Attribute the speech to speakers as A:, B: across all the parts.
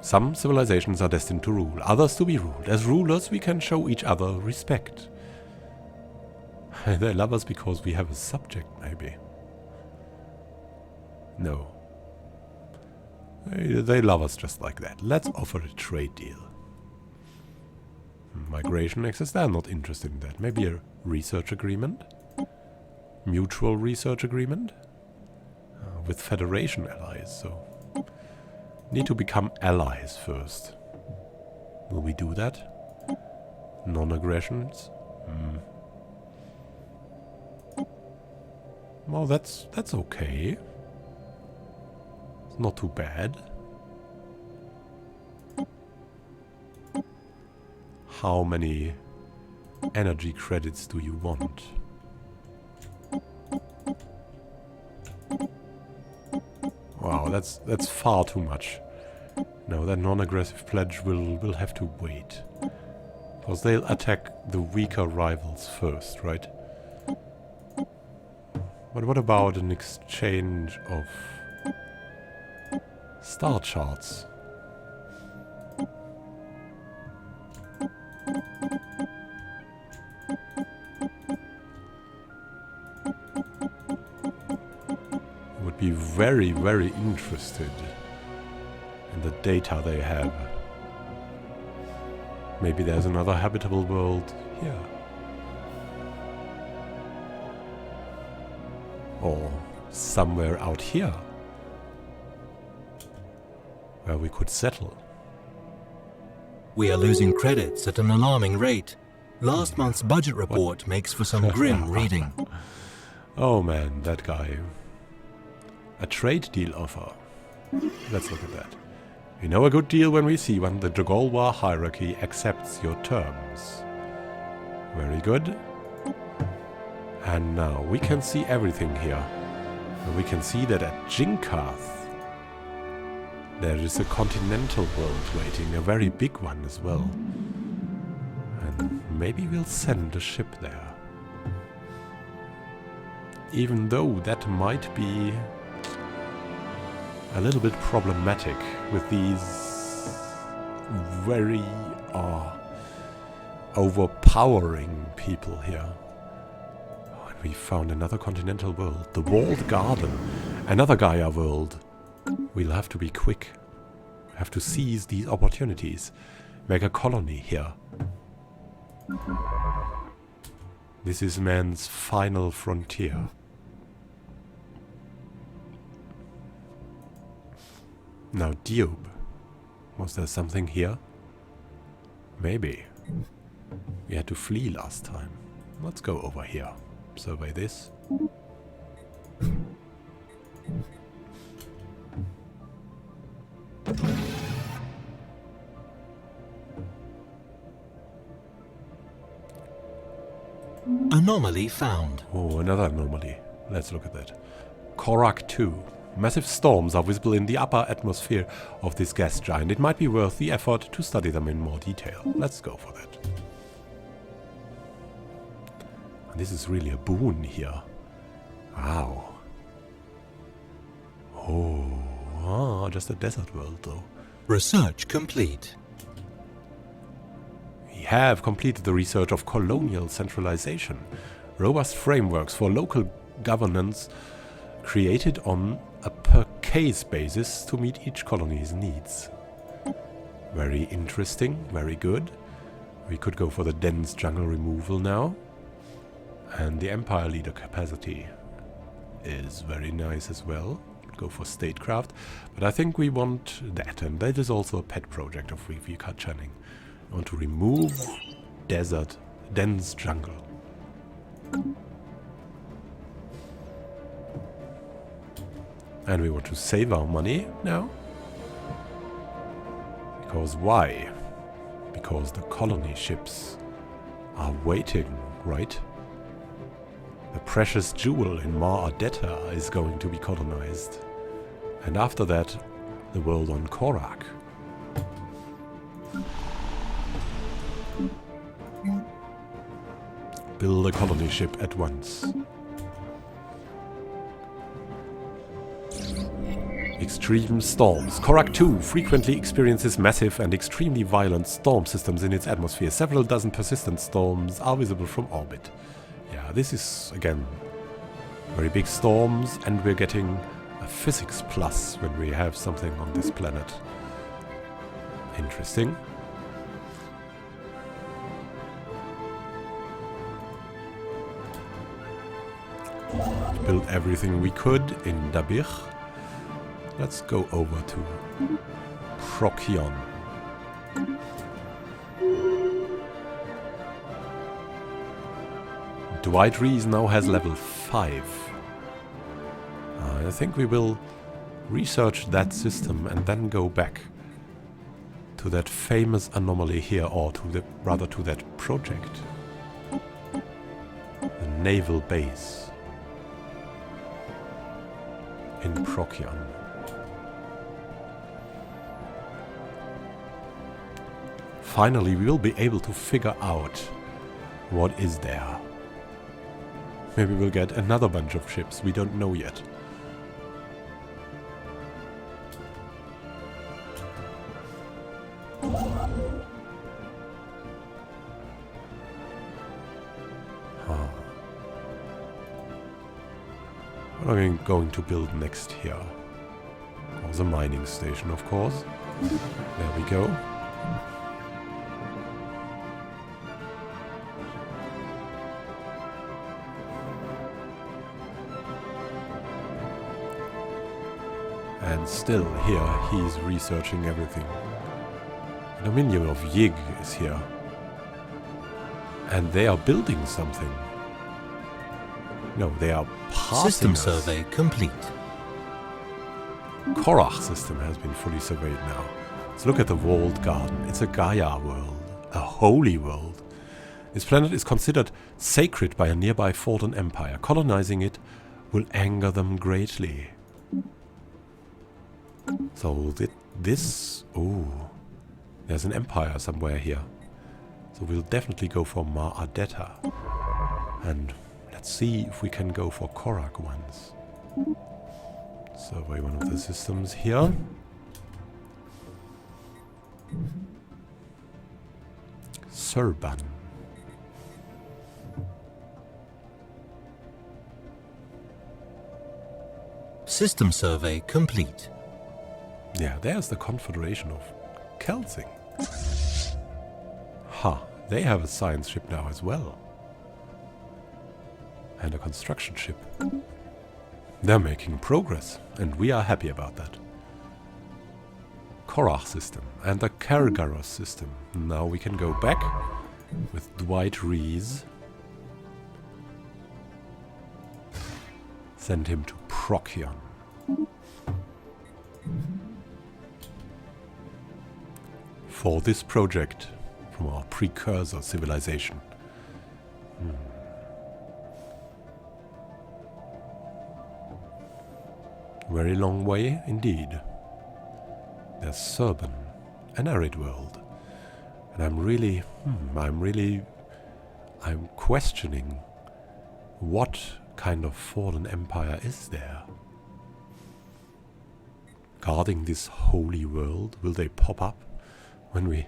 A: Some civilizations are destined to rule, others to be ruled. As rulers, we can show each other respect. They love us because we have a subject, maybe. No. They love us just like that. Let's offer a trade deal. Migration access, they're not interested in that. Maybe a research agreement? Mutual research agreement? With Federation allies, so... Need to become allies first. Will we do that? Non-aggressions? Well, that's okay. It's not too bad. How many energy credits do you want? Wow, that's far too much. No, that non-aggressive pledge will have to wait. Because they'll attack the weaker rivals first, right? But what about an exchange of star charts? Would be very, very interested in the data they have. Maybe there's another habitable world here. Or somewhere out here where we could settle.
B: We are losing credits at an alarming rate. Last month's budget report makes for some grim reading.
A: Oh man, that guy. A trade deal offer. Let's look at that. We know a good deal when we see one. The Jogolwa hierarchy accepts your terms. Very good. And now we can see everything here. And we can see that at Jinkath there is a continental world waiting, a very big one as well. And maybe we'll send a ship there. Even though that might be a little bit problematic with these very overpowering people here. Oh, and we found another continental world. The Walled Garden. Another Gaia world. We'll have to be quick. Have to seize these opportunities. Make a colony here. This is man's final frontier. Now, Diob. Was there something here? Maybe. We had to flee last time. Let's go over here. Survey this.
B: Anomaly found.
A: Oh, another anomaly. Let's look at that. Korak 2. Massive storms are visible in the upper atmosphere of this gas giant. It might be worth the effort to study them in more detail. Let's go for that. And this is really a boon here. Wow. Oh, just a desert world though.
B: Research complete.
A: We have completed the research of colonial centralization. Robust frameworks for local governance created on a per-case basis to meet each colony's needs. Very interesting, very good. We could go for the dense jungle removal now. And the Empire leader capacity is very nice as well. Go for statecraft. But I think we want that, and that is also a pet project of Viveka Channing. I want to remove desert, dense jungle. And we want to save our money now. Because why? Because the colony ships are waiting, right? The precious jewel in Mar Adetta is going to be colonized. And after that, the world on Korak. Build a colony ship at once. Extreme storms. Korak 2 frequently experiences massive and extremely violent storm systems in its atmosphere. Several dozen persistent storms are visible from orbit. Yeah, this is, again, very big storms, and we're getting a physics plus when we have something on this planet. Interesting. Built everything we could in Dabir. Let's go over to Procyon. Dwight Rees now has level 5. I think we will research that system and then go back to that famous anomaly here, or to the rather to that project. The naval base in Procyon. Finally, we will be able to figure out what is there. Maybe we'll get another bunch of ships, we don't know yet. What are we going to build next here? Oh, the mining station, of course. There we go. And still here, he's researching everything. The Dominion of Yig is here. And they are building something. No, they are passing
B: System survey complete.
A: Korach system has been fully surveyed now. Let's look at the walled garden. It's a Gaia world. A holy world. This planet is considered sacred by a nearby fallen empire. Colonizing it will anger them greatly. So this... Oh, there's an empire somewhere here. So we'll definitely go for Ma Adetta. And let's see if we can go for Korak once. Survey one of the systems here. Serban.
B: System survey complete.
A: Yeah, there's the Confederation of Kelsing. Ha, they have a science ship now as well. And a construction ship. They're making progress, and we are happy about that. Korach system and the Kargaros system. Now we can go back with Dwight Rees. Send him to Procyon. For this project from our precursor civilization. Very long way indeed. There's Serban, an arid world. And I'm questioning what kind of fallen empire is there? Guarding this holy world? Will they pop up when we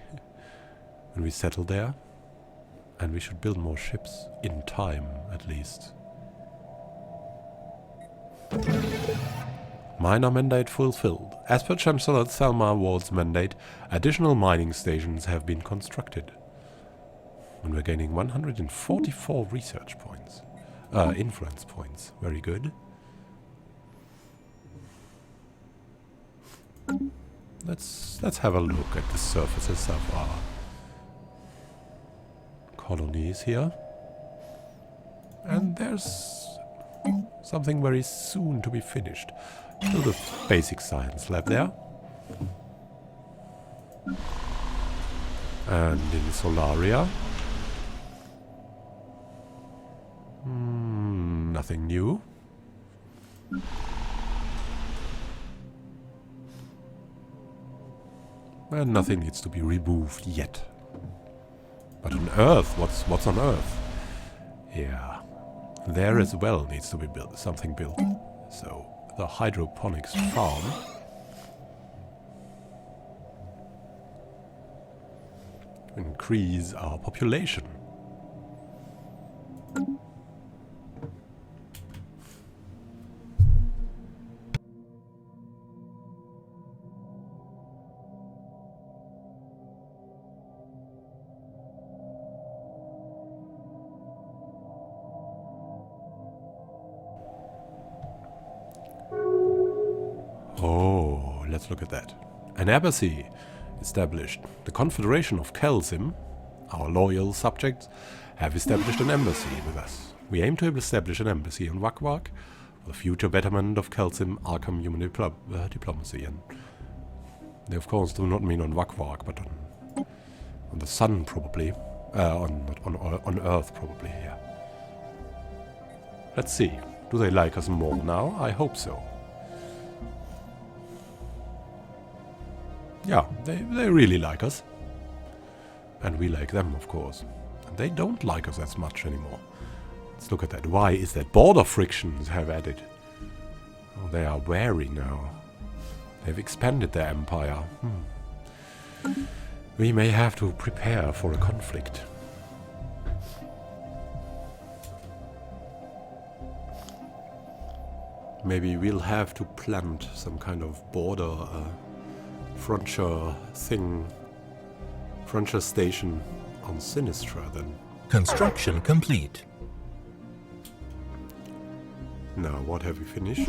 A: settle there? And we should build more ships in time, at least. Minor mandate fulfilled. As per Chancellor Thelma Ward's mandate, additional mining stations have been constructed. And we're gaining 144 research points. Influence points. Very good. Let's have a look at the surfaces of our colonies here. And there's something very soon to be finished. Still the basic science lab there. And in Solaria. Nothing new. And nothing needs to be removed yet. But on Earth, what's on Earth? Yeah. There as well needs to be built, something built. So the hydroponics farm increase our population. Oh, let's look at that. An embassy established. The Confederation of Kelsim, our loyal subjects, have established an embassy with us. We aim to establish an embassy on Wakwak for the future betterment of Kelsim Arkham Human diplomacy. And they of course do not mean on Wakwak, but on the sun probably. On Earth probably, yeah. Let's see. Do they like us more now? I hope so. Yeah, they really like us. And we like them, of course. And they don't like us as much anymore. Let's look at that. Why is that? Border frictions have added. Oh, they are wary now. They've expanded their empire. We may have to prepare for a conflict. Maybe we'll have to plant some kind of border frontier thing, frontier station on Sinistra then.
B: Construction complete.
A: Now, what have we finished?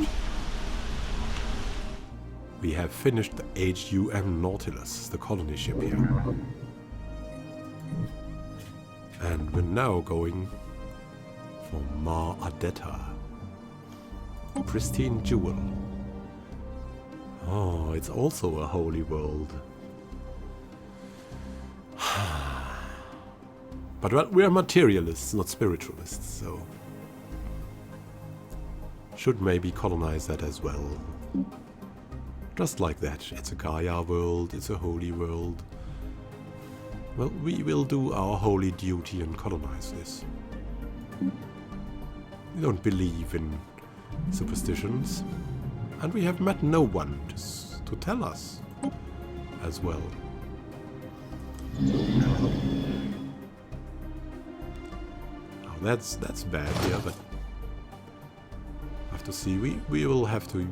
A: We have finished the HUM Nautilus, the colony ship here. And we're now going for Mar Adetta. Pristine jewel. Oh, it's also a holy world. But well, we are materialists, not spiritualists, so should maybe colonize that as well. Just like that. It's a Gaia world, it's a holy world. Well, we will do our holy duty and colonize this. We don't believe in superstitions. And we have met no one to tell us as well. Oh, that's bad here, but I have to see. We will have to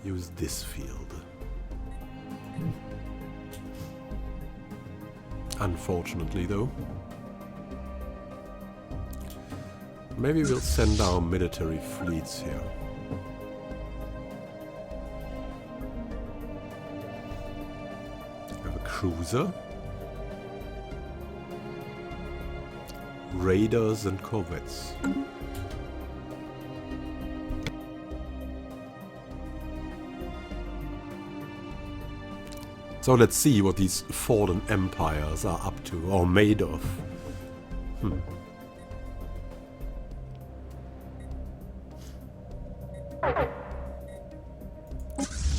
A: use this field. Unfortunately, though. Maybe we'll send our military fleets here. We have a cruiser. Raiders and corvettes. So let's see what these fallen empires are up to, or made of.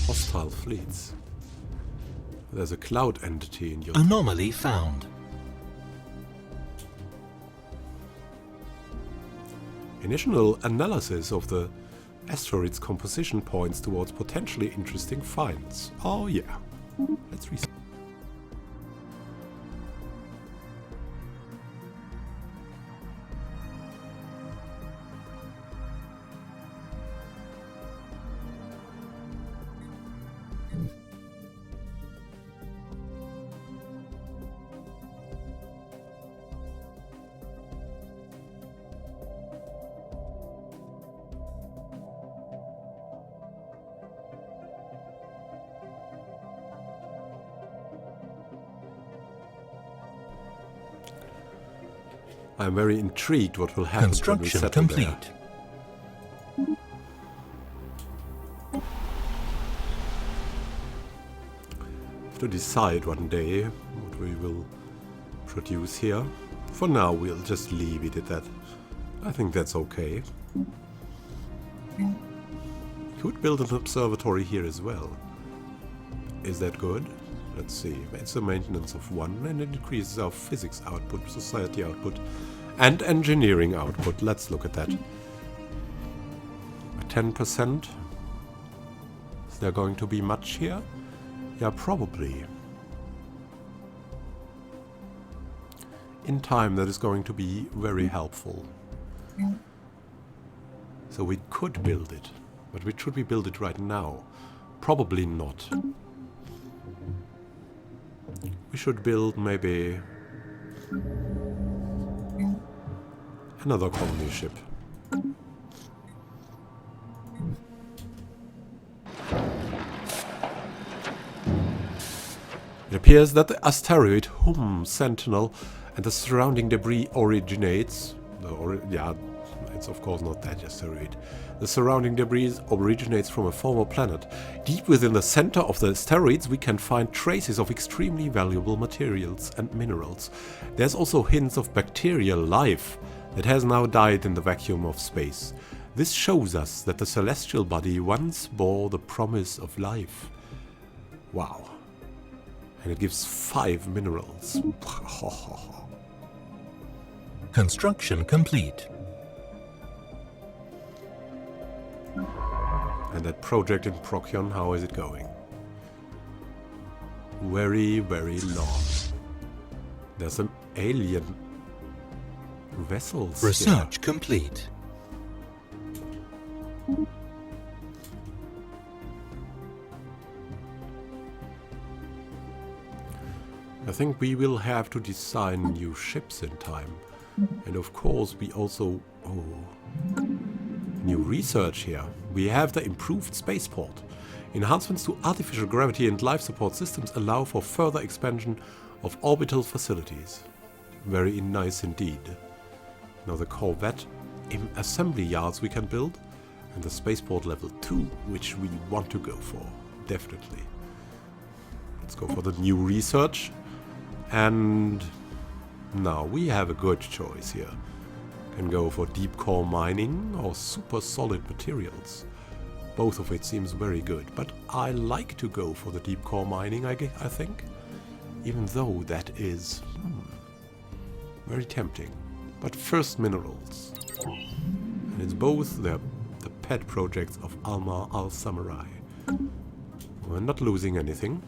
A: Hostile fleets. There's a cloud entity in your...
B: Anomaly found.
A: Initial analysis of the asteroid's composition points towards potentially interesting finds. Oh yeah. Let's research. I'm very intrigued what will happen.
B: Construction
A: when we settle
B: complete.
A: There. Have to decide one day what we will produce here. For now, we'll just leave it at that. I think that's okay. Could build an observatory here as well. Is that good? Let's see. It's a maintenance of 1 and it increases our physics output, society output, and engineering output. Let's look at that. 10%. Is there going to be much here? Yeah, probably. in time that is going to be very helpful. So we could build it, but should we build it right now? Probably not. We should build maybe another colony ship. It appears that the asteroid Sentinel and the surrounding debris originates... yeah, it's of course not that asteroid. The surrounding debris originates from a former planet. Deep within the center of the asteroids we can find traces of extremely valuable materials and minerals. There's also hints of bacterial life that has now died in the vacuum of space. This shows us that the celestial body once bore the promise of life. Wow. And it gives 5 minerals.
B: Construction complete.
A: And that project in Procyon, how is it going? Very, very long. There's some alien vessels.
B: Research complete.
A: I think we will have to design new ships in time. And of course we also... new research here. We have the improved spaceport. Enhancements to artificial gravity and life support systems allow for further expansion of orbital facilities. Very nice indeed. Now the Corvette assembly yards we can build, and the spaceport level 2, which we want to go for. Definitely. Let's go for the new research. And now we have a good choice here. Can go for deep core mining or super solid materials. Both of it seems very good, but I like to go for the deep core mining, I think. Even though that is very tempting. But first minerals. And it's both the pet projects of Alma al-Samurai. We're not losing anything.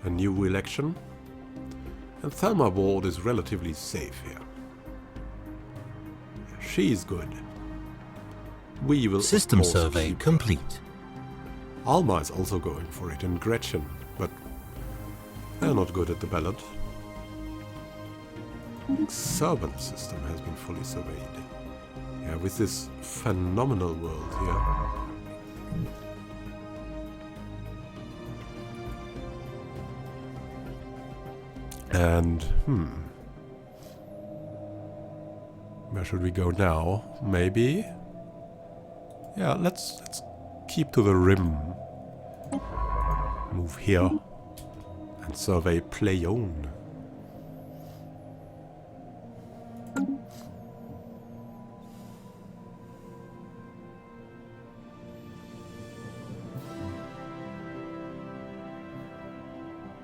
A: A new election. And Thelma Ward is relatively safe here. She's good. We will...
B: System survey complete.
A: Alma is also going for it, and Gretchen, but they're not good at the ballot. Servant system has been fully surveyed. Yeah, with this phenomenal world here. And, where should we go now? Maybe? Yeah, let's keep to the rim. Move here. And survey Pleione.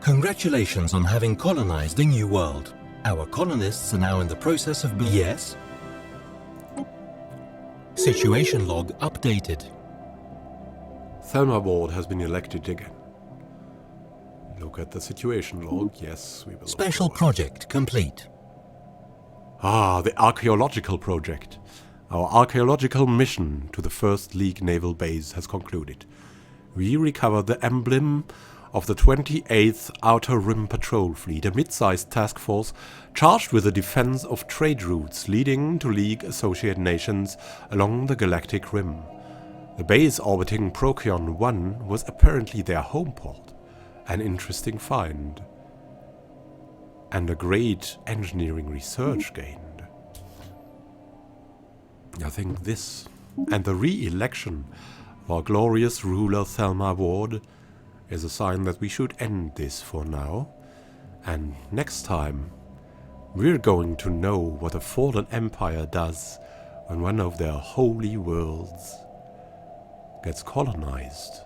B: Congratulations on having colonized a new world. Our colonists are now in the process of building... Yes? Situation log updated.
A: Thelma Ward has been elected again. Look at the situation log. Yes, we will.
B: Special project complete.
A: Ah, the archaeological project. Our archaeological mission to the First League naval base has concluded. We recovered the emblem of the 28th Outer Rim Patrol Fleet, a mid-sized task force charged with the defense of trade routes leading to League-associated nations along the galactic rim. The base orbiting Procyon 1 was apparently their home port. An interesting find. And a great engineering research gained. I think this, and the re-election of our glorious ruler Thelma Ward, is a sign that we should end this for now. And next time, we're going to know what a fallen empire does when one of their holy worlds gets colonized.